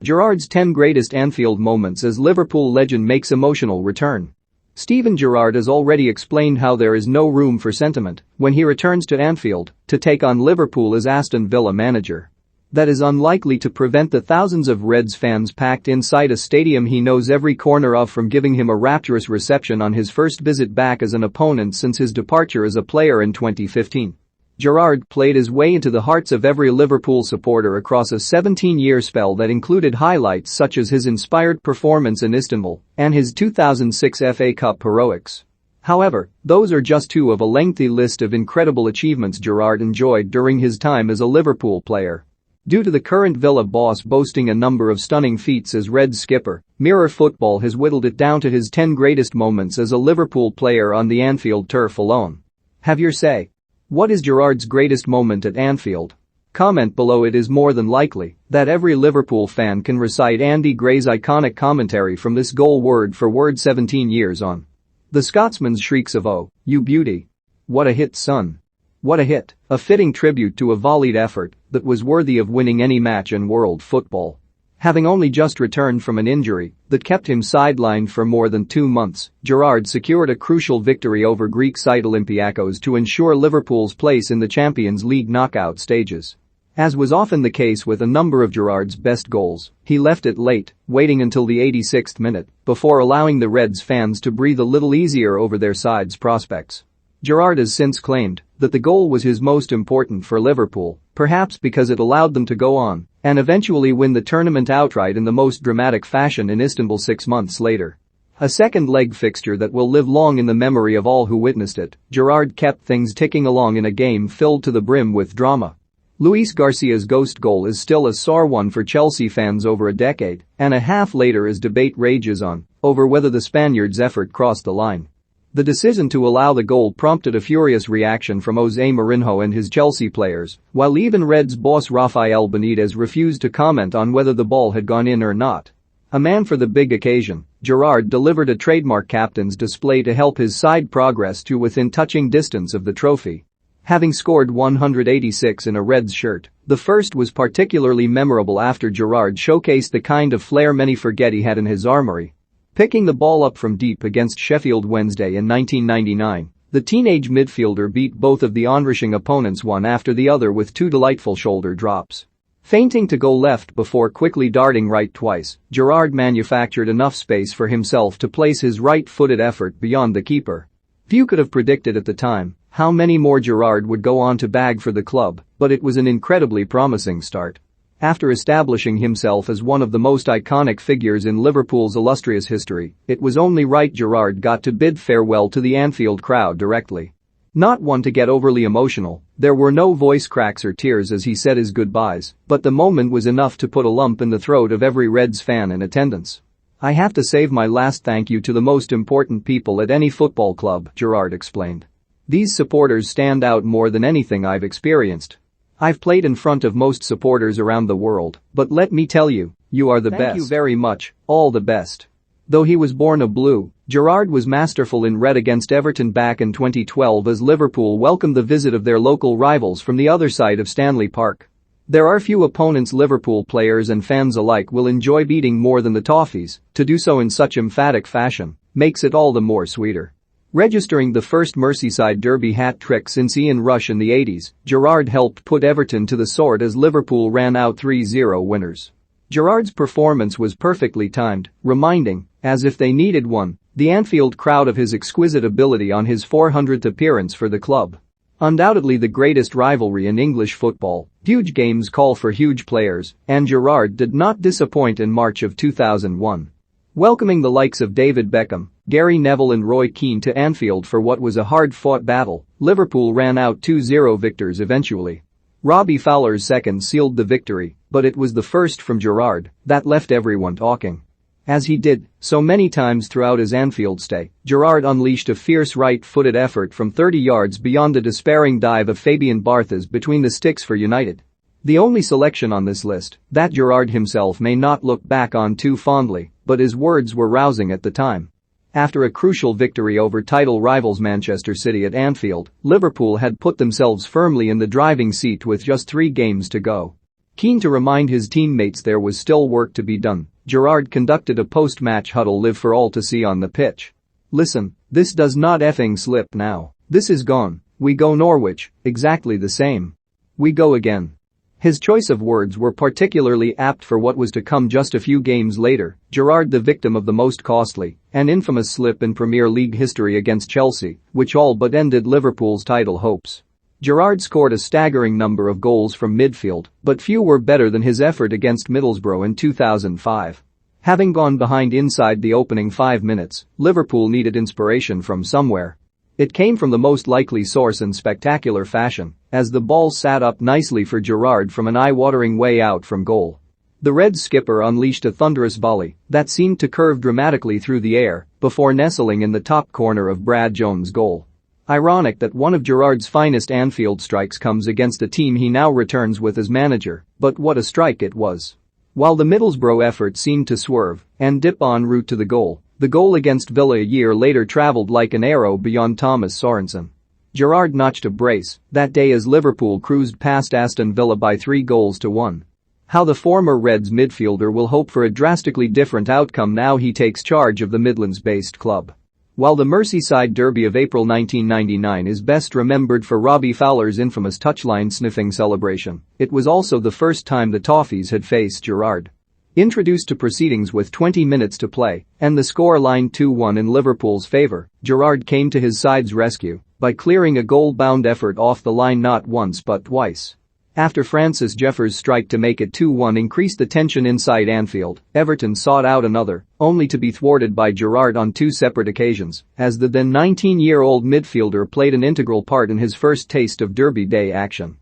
Gerrard's 10 greatest Anfield moments as Liverpool legend makes emotional return. Steven Gerrard has already explained how there is no room for sentiment when he returns to Anfield to take on Liverpool as Aston Villa manager. That is unlikely to prevent the thousands of Reds fans packed inside a stadium he knows every corner of from giving him a rapturous reception on his first visit back as an opponent since his departure as a player in 2015. Gerrard played his way into the hearts of every Liverpool supporter across a 17-year spell that included highlights such as his inspired performance in Istanbul and his 2006 FA Cup heroics. However, those are just two of a lengthy list of incredible achievements Gerrard enjoyed during his time as a Liverpool player. Due to the current Villa boss boasting a number of stunning feats as Reds skipper, Mirror Football has whittled it down to his 10 greatest moments as a Liverpool player on the Anfield turf alone. Have your say. What is Gerrard's greatest moment at Anfield? Comment below. It is more than likely that every Liverpool fan can recite Andy Gray's iconic commentary from this goal word for word 17 years on. The Scotsman's shrieks of "Oh, you beauty. What a hit, son. What a hit," a fitting tribute to a volleyed effort that was worthy of winning any match in world football. Having only just returned from an injury that kept him sidelined for more than 2 months, Gerrard secured a crucial victory over Greek side Olympiacos to ensure Liverpool's place in the Champions League knockout stages. As was often the case with a number of Gerrard's best goals, he left it late, waiting until the 86th minute before allowing the Reds fans to breathe a little easier over their side's prospects. Gerrard has since claimed that the goal was his most important for Liverpool, perhaps because it allowed them to go on and eventually win the tournament outright in the most dramatic fashion in Istanbul 6 months later. A second-leg fixture that will live long in the memory of all who witnessed it, Gerrard kept things ticking along in a game filled to the brim with drama. Luis Garcia's ghost goal is still a sore one for Chelsea fans over a decade and a half later as debate rages on over whether the Spaniard's effort crossed the line. The decision to allow the goal prompted a furious reaction from Jose Mourinho and his Chelsea players, while even Reds boss Rafael Benitez refused to comment on whether the ball had gone in or not. A man for the big occasion, Gerrard delivered a trademark captain's display to help his side progress to within touching distance of the trophy. Having scored 186 in a Reds shirt, the first was particularly memorable after Gerrard showcased the kind of flair many forget he had in his armory. Picking the ball up from deep against Sheffield Wednesday in 1999, the teenage midfielder beat both of the onrushing opponents one after the other with 2 delightful shoulder drops. Feinting to go left before quickly darting right twice, Gerrard manufactured enough space for himself to place his right-footed effort beyond the keeper. Few could have predicted at the time how many more Gerrard would go on to bag for the club, but it was an incredibly promising start. After establishing himself as one of the most iconic figures in Liverpool's illustrious history, it was only right Gerrard got to bid farewell to the Anfield crowd directly. Not one to get overly emotional, there were no voice cracks or tears as he said his goodbyes, but the moment was enough to put a lump in the throat of every Reds fan in attendance. "I have to save my last thank you to the most important people at any football club," Gerrard explained. "These supporters stand out more than anything I've experienced. I've played in front of most supporters around the world, but let me tell you, you are the best. Thank you very much, all the best." Though he was born a Blue, Gerrard was masterful in red against Everton back in 2012 as Liverpool welcomed the visit of their local rivals from the other side of Stanley Park. There are few opponents Liverpool players and fans alike will enjoy beating more than the Toffees. To do so in such emphatic fashion makes it all the more sweeter. Registering the first Merseyside derby hat-trick since Ian Rush in the 80s, Gerrard helped put Everton to the sword as Liverpool ran out 3-0 winners. Gerrard's performance was perfectly timed, reminding, as if they needed one, the Anfield crowd of his exquisite ability on his 400th appearance for the club. Undoubtedly the greatest rivalry in English football, huge games call for huge players, and Gerrard did not disappoint in March of 2001. Welcoming the likes of David Beckham, Gary Neville and Roy Keane to Anfield for what was a hard-fought battle, Liverpool ran out 2-0 victors eventually. Robbie Fowler's second sealed the victory, but it was the first from Gerrard that left everyone talking. As he did so many times throughout his Anfield stay, Gerrard unleashed a fierce right-footed effort from 30 yards beyond the despairing dive of Fabian Barthez between the sticks for United. The only selection on this list that Gerrard himself may not look back on too fondly, but his words were rousing at the time. After a crucial victory over title rivals Manchester City at Anfield, Liverpool had put themselves firmly in the driving seat with just 3 games to go. Keen to remind his teammates there was still work to be done, Gerrard conducted a post-match huddle live for all to see on the pitch. "Listen, this does not effing slip now. This is gone. We go Norwich, exactly the same. We go again." His choice of words were particularly apt for what was to come just a few games later, Gerrard the victim of the most costly and infamous slip in Premier League history against Chelsea, which all but ended Liverpool's title hopes. Gerrard scored a staggering number of goals from midfield, but few were better than his effort against Middlesbrough in 2005. Having gone behind inside the opening 5 minutes, Liverpool needed inspiration from somewhere. It came from the most likely source in spectacular fashion, as the ball sat up nicely for Gerrard from an eye-watering way out from goal. The Reds skipper unleashed a thunderous volley that seemed to curve dramatically through the air before nestling in the top corner of Brad Jones' goal. Ironic that one of Gerrard's finest Anfield strikes comes against a team he now returns with as manager, but what a strike it was. While the Middlesbrough effort seemed to swerve and dip en route to the goal against Villa a year later travelled like an arrow beyond Thomas Sorensen. Gerrard notched a brace that day as Liverpool cruised past Aston Villa by 3-1. How the former Reds midfielder will hope for a drastically different outcome now he takes charge of the Midlands-based club. While the Merseyside derby of April 1999 is best remembered for Robbie Fowler's infamous touchline-sniffing celebration, it was also the first time the Toffees had faced Gerrard. Introduced to proceedings with 20 minutes to play and the score line 2-1 in Liverpool's favour, Gerrard came to his side's rescue by clearing a goal-bound effort off the line not once but twice. After Francis Jeffers' strike to make it 2-1 increased the tension inside Anfield, Everton sought out another, only to be thwarted by Gerrard on 2 separate occasions, as the then 19-year-old midfielder played an integral part in his first taste of Derby Day action.